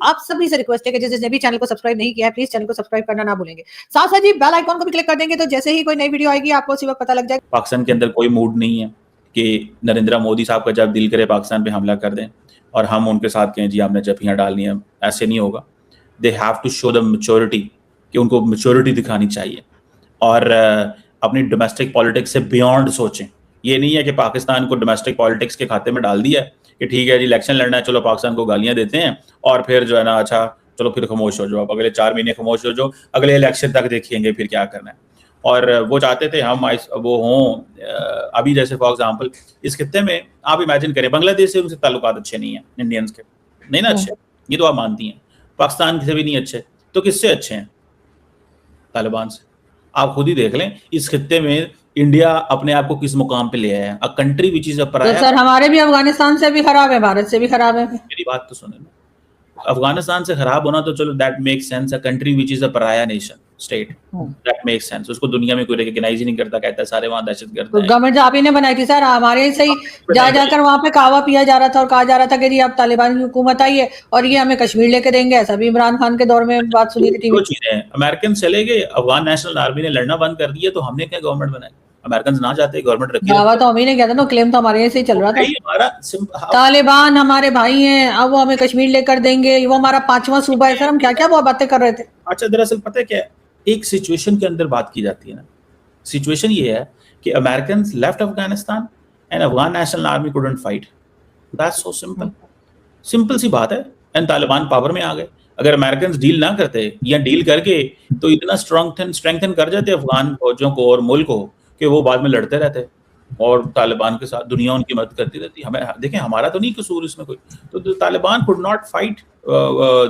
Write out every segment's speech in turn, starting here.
آپ سبھی سے ریکویسٹ ہے کہ جس نے بھی چینل کو سبسکرائب نہیں کیا ہے پلیز چینل کو سبسکرائب کرنا نہ بھولیں گے, ساتھ ساتھ جی بیل آئیکن کو بھی کلک کر دیں گے تو جیسے ہی کوئی نئی ویڈیو آئے گی آپ کو اسی وقت پتہ لگ جائے گا. پاکستان کے اندر کوئی موڈ نہیں ہے کہ نریندر مودی صاحب کا جب دل کرے پاکستان پہ حملہ کر دیں اور ہم ان کے ساتھ کہیں جی آپ نے جفیاں ڈالنی ہیں, ایسے نہیں ہوگا. They have to show the maturity, کہ ان کو میچورٹی دکھانی چاہیے اور اپنی ڈومیسٹک پالیٹکس سے بیونڈ سوچیں. یہ نہیں ہے کہ پاکستان کو ڈومیسٹک پالیٹکس کے کھاتے میں ڈال دیا ہے کہ ٹھیک ہے جی الیکشن لڑنا ہے, چلو پاکستان کو گالیاں دیتے ہیں اور پھر جو ہے نا اچھا چلو پھر خاموش ہو جاؤ, اگلے 4 مہینے خاموش ہو جاؤ, اگلے الیکشن تک دیکھیں گے پھر کیا کرنا ہے. اور وہ چاہتے تھے ہم وہ ہوں ابھی جیسے فار ایگزامپل اس خطے میں آپ امیجن کریں بنگلہ دیش سے ان سے تعلقات اچھے نہیں ہیں انڈینس کے, نہیں نا اچھے, یہ تو آپ مانتی ہیں. پاکستان سے بھی نہیں اچھے, تو کس سے اچھے ہیں؟ طالبان سے. آپ خود ہی دیکھ لیں اس خطے میں انڈیا اپنے آپ کو کس مقام پہ لے آیا ہے, a country which is a pariah. تو سر ہمارے بھی افغانستان سے بھی خراب ہے, بھارت سے بھی خراب ہے. میری بات تو سنیں نا, افغانستان سے خراب ہونا تو چلو that make sense, a country which is a pariah nation state, that makes sense. اس کو دنیا میں کوئی ریکگنائز ہی نہیں کرتا, کہتا ہے سارے وہاں دہشت گرد ہیں. گورنمنٹ آپ ہی نے بنائی تھی سر, ہمارے سے ہی جا کر وہاں پہ کہوا پیا جا رہا تھا اور کہا جا رہا تھا کہ جی آپ طالبان کی حکومت آئی ہے اور یہ ہمیں کشمیر لے کے دیں گے. ایسا بھی عمران خان کے دور میں بات سنی تھی. دو چیزیں, امریکن چلے گئے, افغان نیشنل آرمی نے لڑنا بند کر دیا, تو ہم نے کیا گورنمنٹ بنائی؟ امریکنز نہ چاہتے گورنمنٹ رکھی, دعویٰ تو ہم ہی نے کیا تھا نا, کلیم تو ہمارے سے ہی چل رہا تھا. ہمارا طالبان ہمارے بھائی ہیں, اب وہ ہمیں کشمیر لے کر دیں گے, وہ ہمارا 5واں صوبہ ہے. سر ہم کیا کیا وہ باتیں کر رہے تھے. اچھا دراصل پتہ ہے کیا, ایک سچویشن کے اندر بات کی جاتی ہے نا. سچویشن یہ ہے کہ Americans left Afghanistan and Afghan national army couldn't fight. That's so simple, simple سی بات ہے. اینڈ طالبان پاور میں آ گئے. اگر امریکنز ڈیل نہ کرتے یا ڈیل کر کے تو اتنا اسٹرینگتھن کر جاتے افغان فوجوں کو اور ملک کو کہ وہ بعد میں لڑتے رہتے اور طالبان کے ساتھ دنیا ان کی مدد کرتی رہتی. ہمیں دیکھیں ہمارا تو نہیں قصور اس میں کوئی, تو Taliban could not fight,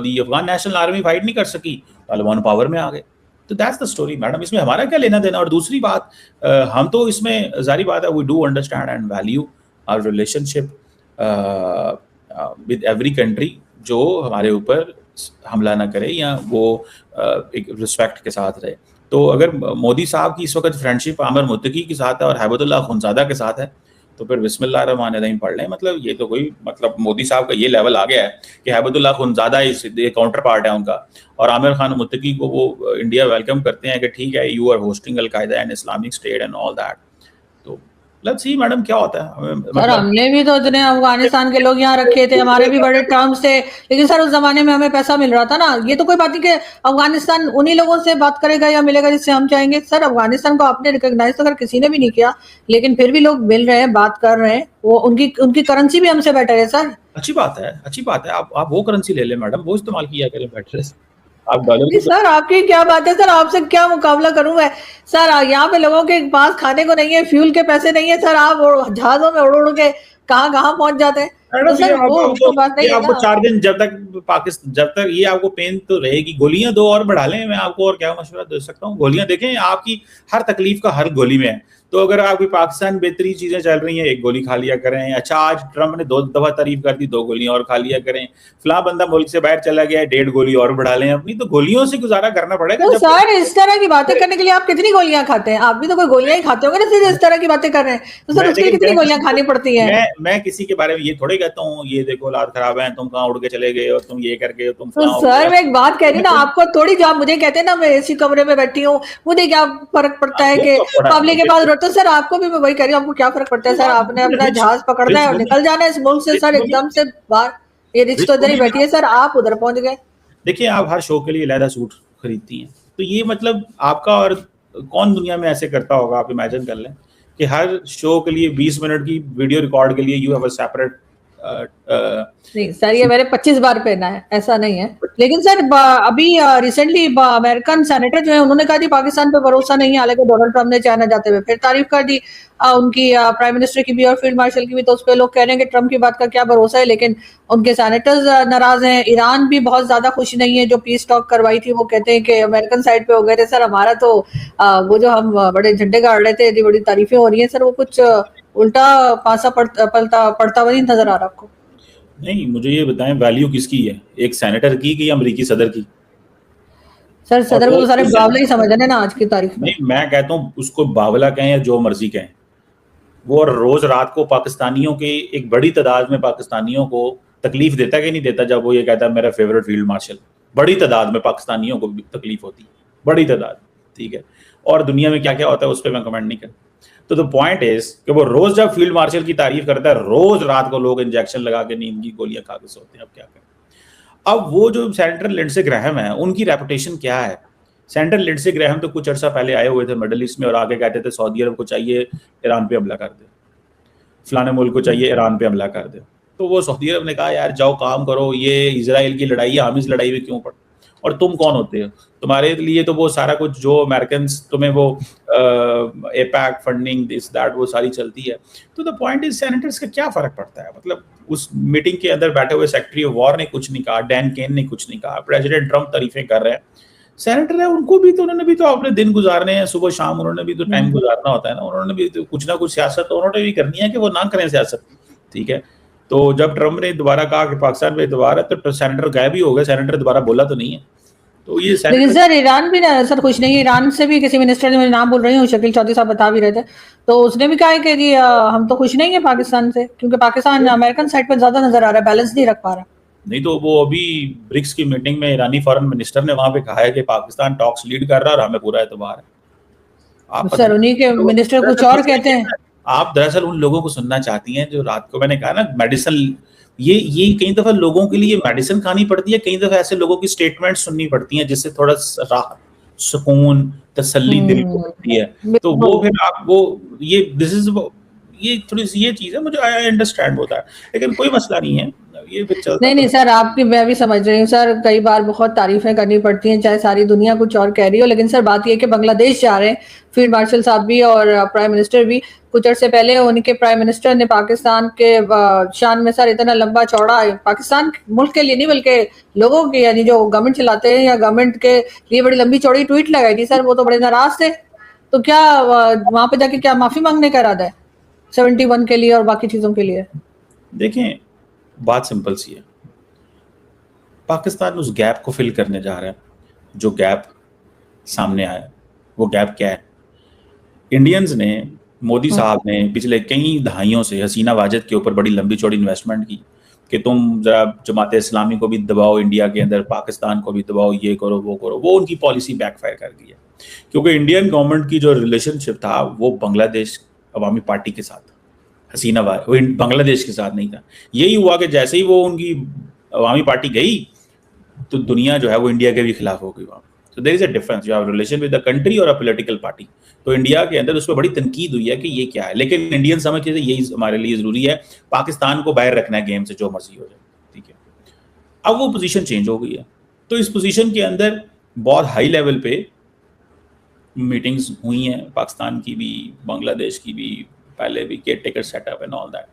the Afghan national army fight نہیں کر سکی, طالبان پاور میں آ گئے. تو دیٹس دا اسٹوری میڈم, اس میں ہمارا کیا لینا دینا. اور دوسری بات, ہم تو اس میں ظاہری بات ہے we do understand and value our relationship with every country جو ہمارے اوپر حملہ نہ کرے یا وہ ایک رسپیکٹ کے ساتھ رہے. تو اگر مودی صاحب کی اس وقت فرینڈشپ عامر متقی کے ساتھ ہے اور ہیبت اللہ خونزادہ کے ساتھ ہے تو پھر بسم اللہ الرحمن الرحیم پڑھ لیں. مطلب یہ تو کوئی مطلب مودی صاحب کا یہ لیول آ گیا ہے کہ ہیبت اللہ خونزادہ کاؤنٹر پارٹ ہے ان کا, اور عامر خان متقی کو وہ انڈیا ویلکم کرتے ہیں کہ ٹھیک ہے you are hosting Al Qaeda and Islamic State and all that. تو لیٹس سی میڈم کیا ہوتا ہے. سر ہم نے بھی تو اتنے افغانستان کے لوگ یہاں رکھے تھے, ہمارے بھی بڑے ٹرمز تھے, لیکن سر اس زمانے میں ہمیں پیسہ مل رہا تھا نا. یہ تو کوئی بات نہیں کہ افغانستان انہی لوگوں سے بات کرے گا یا ملے گا جس سے ہم چاہیں گے. سر افغانستان کو آپ نے ریکگنائز تو اگر کسی نے بھی نہیں کیا, لیکن پھر بھی لوگ مل رہے ہیں, بات کر رہے ہیں, وہ ان کی کرنسی بھی ہم سے بیٹر ہے. سر اچھی بات ہے, اچھی بات ہے. آپ وہ کرنسی لے لیں میڈم, وہ استعمال کیا کریں بیٹر ہے. سر آپ کی کیا بات ہے, سر آپ سے کیا مقابلہ کروں میں. سر یہاں پہ لوگوں کے پاس کھانے کو نہیں ہے, فیول کے پیسے نہیں ہے. سر آپ جہازوں میں اڑ کے کہاں پہنچ جاتے ہیں. آپ کو 4 دن جب تک یہ آپ کو پین تو رہے گی, گولیاں 2 اور بڑھا لیں. میں آپ کو اور کیا مشورہ دے سکتا ہوں. گولیاں دیکھیں آپ کی ہر تکلیف کا ہر گولی میں ہے. تو اگر آپ کی پاکستان بہترین چیزیں چل رہی ہیں 1 گولی کھا لیا کریں. اچھا آج ٹرمپ نے 2 دفعہ تعریف کر دی, 2 گولیاں اور کھا لیا کریں. فلاں بندہ ملک سے باہر چلا گیا ہے, 1.5 گولی اور بڑھا لیں اپنی. تو گولیوں سے گزارا کرنا پڑے گا. سر اس طرح کی باتیں کرنے کے لیے آپ کتنی گولیاں کھاتے ہیں؟ آپ بھی تو کوئی گولیاں ہی کھاتے ہوں گے نا, صرف اس طرح کی باتیں کر رہے ہیں. تو سر اس کے لیے کتنی گولیاں کھانی پڑتی ہیں؟ میں کسی کے بارے میں یہ تھوڑے کہتا ہوں یہ دیکھو حالات خراب ہیں, تم کہاں اڑ کے چلے گئے اور تم یہ کر کے تم. سر میں ایک بات کہہ رہی ہوں نا آپ کو, تھوڑی جو آپ مجھے کہتے ہیں نا میں اسی کمرے میں بیٹھی ہوں, مجھے کیا فرق پڑتا ہے کہ پبلک کے پاس روٹو. سر آپ کو بھی میں وہی کہہ رہی ہوں, آپ کو کیا فرق پڑتا ہے؟ سر آپ نے اپنا جہاز پکڑنا ہے اور نکل جانا ہے اس ملک سے. سر ایک دم سے باہر, یہ رچ تو ادھر ہی بیٹھی ہے, سر آپ ادھر پہنچ گئے. دیکھیے آپ ہر شو کے لیے علیحدہ سوٹ خریدتی ہیں, تو یہ مطلب آپ کا, اور کون دنیا میں ایسے کرتا ہوگا؟ آپ امیجن کر لیں کہ ہر شو کے لیے 20 منٹ کی ویڈیو ریکارڈ کے لیے یو ہیو اے سیپریٹ. نہیں سر یہ میں نے 25 بار پہنا ہے, ایسا نہیں ہے. لیکن سر ابھی ریسنٹلی امریکن سینیٹر جو ہیں انہوں نے کہا جی پاکستان پہ بھروسہ نہیں ہے, حالانکہ ڈونلڈ ٹرمپ نے چائنا جاتے ہوئے پھر تعریف کر دی ان کی پرائم منسٹر کی بھی اور فیلڈ مارشل کی بھی. تو اس پہ لوگ کہہ رہے ہیں کہ ٹرمپ کی بات کا کیا بھروسہ ہے, لیکن ان کے سینیٹرز ناراض ہیں. ایران بھی بہت زیادہ خوش نہیں ہے, جو پیس ٹاک کروائی تھی وہ کہتے ہیں کہ امریکن سائڈ پہ ہو گئے تھے. سر ہمارا تو وہ جو ہم بڑے جھنڈے گاڑ رہے تھے, بڑی تعریفیں ہو رہی ہیں, سر وہ کچھ الٹا پاسا پڑتا ہوا نہیں نظر آ رہا آپ کو؟ نہیں مجھے یہ بتائیں ویلیو کس کی ہے, ایک سینیٹر کی کہ امریکی صدر کی؟ سر صدر کو تو سارے باولہ ہی سمجھ رہے ہیں نا آج کی تاریخ میں. نہیں میں کہتا ہوں اس کو باولہ کہیں یا جو مرضی کہیں, وہ روز رات کو پاکستانیوں کے ایک بڑی تعداد میں پاکستانیوں کو تکلیف دیتا کہ نہیں دیتا جب وہ یہ کہتا ہے میرا فیوریٹ فیلڈ مارشل. بڑی تعداد میں پاکستانیوں کو بھی تکلیف ہوتی ہے, بڑی تعداد, ٹھیک ہے, اور دنیا میں کیا کیا ہوتا ہے اس پہ میں کمنٹ نہیں کرتا. تو دا پوائنٹ از کہ وہ روز جب فیلڈ مارشل کی تعریف کرتا ہے, روز رات کو لوگ انجیکشن لگا کے نیند کی گولیاں کھا کے سوتے ہیں. اب کیا کریں. اب وہ جو سینیٹر لنڈسے گراہم ہیں ان کی ریپوٹیشن کیا ہے. سینیٹر لنڈسے گراہم تو کچھ عرصہ پہلے آئے ہوئے تھے مڈل ایسٹ میں اور آگے کہتے تھے سعودی عرب کو چاہیے ایران پہ حملہ کر دے, فلانے ملک کو چاہیے ایران پہ حملہ کر دے. تو وہ سعودی عرب نے کہا یار جاؤ کام کرو, یہ اسرائیل کی لڑائی ہے, ہم اس لڑائی میں کیوں پڑ, اور تم کون ہوتے ہو, تمہارے لیے تو وہ سارا کچھ جو امریکنس تمہیں وہ ایپیک فنڈنگ دس دیٹ وہ ساری چلتی ہے. تو دا پوائنٹ از سینیٹرز کا کیا فرق پڑتا ہے. مطلب اس میٹنگ کے اندر بیٹھے ہوئے سیکرٹری آف وار نے کچھ نہیں کہا, ڈین کین نے کچھ نہیں کہا, پریزیڈنٹ ٹرمپ تعریفیں کر رہے ہیں. سینیٹر ہے ان کو بھی تو انہوں نے بھی تو اپنے دن گزارنے ہیں, صبح شام انہوں نے بھی تو ٹائم گزارنا ہوتا ہے نا, انہوں نے بھی تو کچھ نہ کچھ سیاست انہوں نے بھی کرنی ہے کہ وہ نہ کریں سیاست, ٹھیک ہے. تو جب ٹرمپ نے دوبارہ کہا کہ پاکستان پہ اعتبار ہے تو سینیٹر غائب ہی ہو گئے, سینیٹر دوبارہ بولا تو نہیں ہے. تو یہ لیکن سر ایران بھی سر خوش نہیں ہے. ایران سے بھی کسی منسٹر نے, نام بول رہی ہوں, شکیل چودھری صاحب بتا بھی رہے تھے, تو اس نے بھی کہا ہے کہ جی ہم تو خوش نہیں ہیں پاکستان سے, کیونکہ پاکستان امریکن سائڈ پہ زیادہ نظر آ رہا ہے, بیلنس نہیں رکھ پا رہا. نہیں تو وہ ابھی برکس کی میٹنگ میں ایرانی فارن منسٹر نے وہاں پہ کہا ہے کہ پاکستان ٹاکس لیڈ کر رہا ہے اور ہمیں پورا اعتبار ہے. سر انہی کے منسٹر کچھ اور کہتے ہیں. آپ دراصل ان لوگوں کو سننا چاہتی ہیں جو رات کو میں نے کہا نا میڈیسن, یہ کئی دفعہ لوگوں کے لیے میڈیسن کھانی پڑتی ہے, کئی دفعہ ایسے لوگوں کی اسٹیٹمنٹ سننی پڑتی ہیں جس سے تھوڑا راحت, سکون, تسلی دل کو ملتی ہے. تو وہ پھر آپ وہ یہ دس از یہ تھوڑی سی یہ چیز ہے, مجھے آئی انڈرسٹینڈ ہوتا ہے, لیکن کوئی مسئلہ نہیں ہے. یہ نہیں سر آپ کی میں بھی سمجھ رہی ہوں سر, کئی بار بہت تعریفیں کرنی پڑتی ہیں چاہے ساری دنیا کچھ اور کہہ رہی ہو, لیکن سر بات یہ کہ بنگلہ دیش جا رہے ہیں فیلڈ مارشل صاحب بھی اور پرائم منسٹر بھی. کچھ عرصے پہلے ان کے پرائم منسٹر نے پاکستان کے شان میں سر اتنا لمبا چوڑا, پاکستان ملک کے لیے نہیں بلکہ لوگوں کے یعنی جو گورنمنٹ چلاتے ہیں یا گورنمنٹ کے لیے بڑی لمبی چوڑی ٹویٹ لگائی تھی سر, وہ تو بڑے ناراض تھے. تو کیا وہاں پہ جا کے کیا معافی مانگنے کا ارادہ ہے 71 کے لیے اور باقی چیزوں کے لیے؟ دیکھیں بات سمپل سی ہے, پاکستان اس گیپ کو فل کرنے جا رہا ہے جو گیپ سامنے آیا. وہ گیپ کیا ہے؟ انڈینز نے, مودی صاحب نے پچھلے کئی دہائیوں سے حسینہ واجد کے اوپر بڑی لمبی چوڑی انویسٹمنٹ کی کہ تم ذرا جماعت اسلامی کو بھی دباؤ انڈیا کے اندر, پاکستان کو بھی دباؤ, یہ کرو وہ کرو. وہ ان کی پالیسی بیک فائر کر گئی ہے, کیونکہ انڈین گورنمنٹ کی جو ریلیشن شپ تھا وہ بنگلہ دیش عوامی پارٹی کے ساتھ, حسینہ وہ بنگلہ دیش کے ساتھ نہیں تھا. یہی ہوا کہ جیسے ہی وہ ان کی عوامی پارٹی گئی تو دنیا جو ہے وہ انڈیا کے بھی خلاف ہو گئی وہاں. So there is a difference. You have a relation with the country or a political party. تو انڈیا کے اندر اس پہ بڑی تنقید ہوئی ہے کہ یہ کیا ہے, لیکن انڈین سمجھتے تھے یہی ہمارے لیے ضروری ہے, پاکستان کو باہر رکھنا ہے گیم سے جو مرضی ہو جائے, ٹھیک ہے. اب وہ پوزیشن چینج ہو گئی ہے, تو اس پوزیشن کے اندر بہت ہائی لیول پہ میٹنگز ہوئی ہیں, پاکستان کی بھی, بنگلہ دیش کی بھی, پہلے بھی caretaker set up and all that.